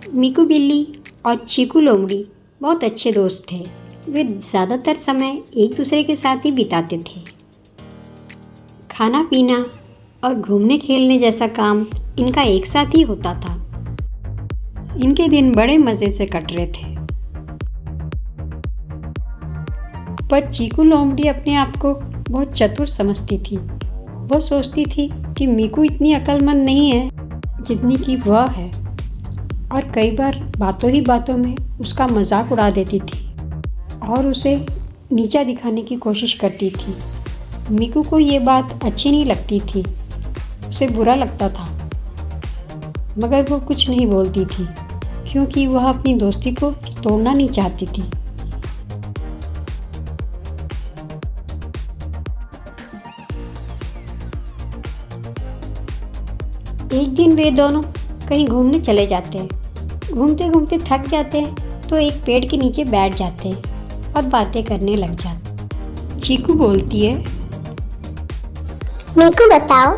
मीकू बिल्ली और चीकू लोमड़ी बहुत अच्छे दोस्त थे। वे ज़्यादातर समय एक दूसरे के साथ ही बिताते थे। खाना पीना और घूमने खेलने जैसा काम इनका एक साथ ही होता था। इनके दिन बड़े मज़े से कट रहे थे। पर चीकू लोमड़ी अपने आप को बहुत चतुर समझती थी। वह सोचती थी कि मीकू इतनी अक्लमंद नहीं है जितनी कि वह है, और कई बार बातों ही बातों में उसका मजाक उड़ा देती थी और उसे नीचा दिखाने की कोशिश करती थी। मीकू को ये बात अच्छी नहीं लगती थी, उसे बुरा लगता था, मगर वो कुछ नहीं बोलती थी क्योंकि वह अपनी दोस्ती को तोड़ना नहीं चाहती थी। एक दिन वे दोनों कहीं घूमने चले जाते हैं। घूमते घूमते थक जाते हैं तो एक पेड़ के नीचे बैठ जाते हैं और बातें करने लग जाते। चीकू बोलती है, मीकू बताओ,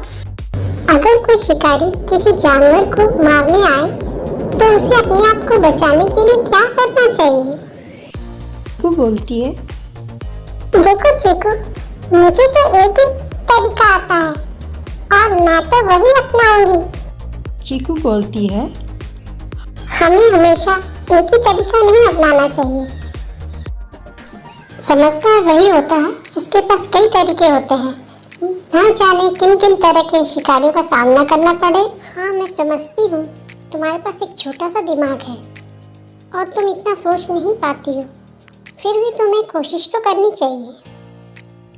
अगर कोई शिकारी किसी जानवर को मारने आए तो उसे अपने आप को बचाने के लिए क्या करना चाहिए? चीकू बोलती है, देखो चीकू, मुझे तो एक ही तरीका आता है और मैं तो वही अपनाऊंगी। चीकू बोलती है, हमें हमेशा एक ही तरीका नहीं अपनाना चाहिए। समझदार वही होता है जिसके पास कई तरीके होते हैं। ना जाने किन किन तरह के शिकारियों का सामना करना पड़े। हाँ, मैं समझती हूँ तुम्हारे पास एक छोटा सा दिमाग है और तुम इतना सोच नहीं पाती हो, फिर भी तुम्हें कोशिश तो करनी चाहिए।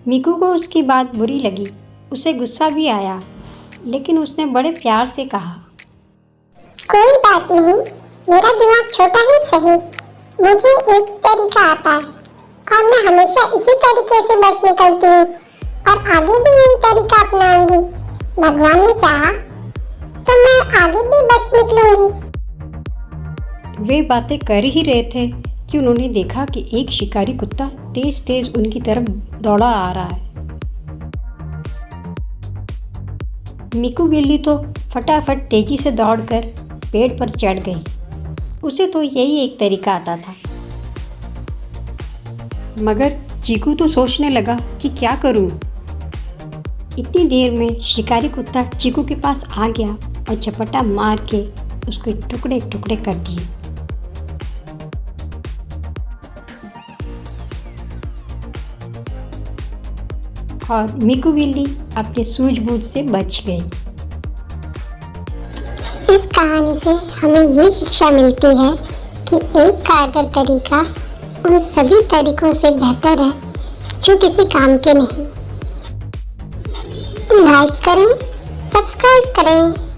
मीकू को उसकी बात बुरी लगी। उसे गुस्सा भी आया, लेकिन उसने बड़े प्यार से कहा, कोई बात नहीं, मेरा दिमाग छोटा ही सही, मुझे एक ही तरीका आता है और मैं हमेशा इसी तरीके से बच निकलती हूँ और आगे भी यही तरीका अपनाऊंगी। भगवान ने चाहा तो मैं आगे भी बच निकलूंगी। वे बातें कर ही रहे थे कि उन्होंने देखा कि एक शिकारी कुत्ता तेज तेज उनकी तरफ दौड़ा आ रहा है। मीकू बिल्ली तो फटाफट तेजी से दौड़कर पेड़ पर चढ़ गई। उसे तो यही एक तरीका आता था। मगर चीकू तो सोचने लगा कि क्या करूं। इतनी देर में शिकारी कुत्ता चीकू के पास आ गया और झपट्टा मार के उसके टुकड़े टुकड़े कर दिए। और मीकू बिल्ली अपने सूझबूझ से बच गई। इस कहानी से हमें ये शिक्षा मिलती है कि एक कारगर तरीका उन सभी तरीकों से बेहतर है जो किसी काम के नहीं। लाइक करें, सब्सक्राइब करें।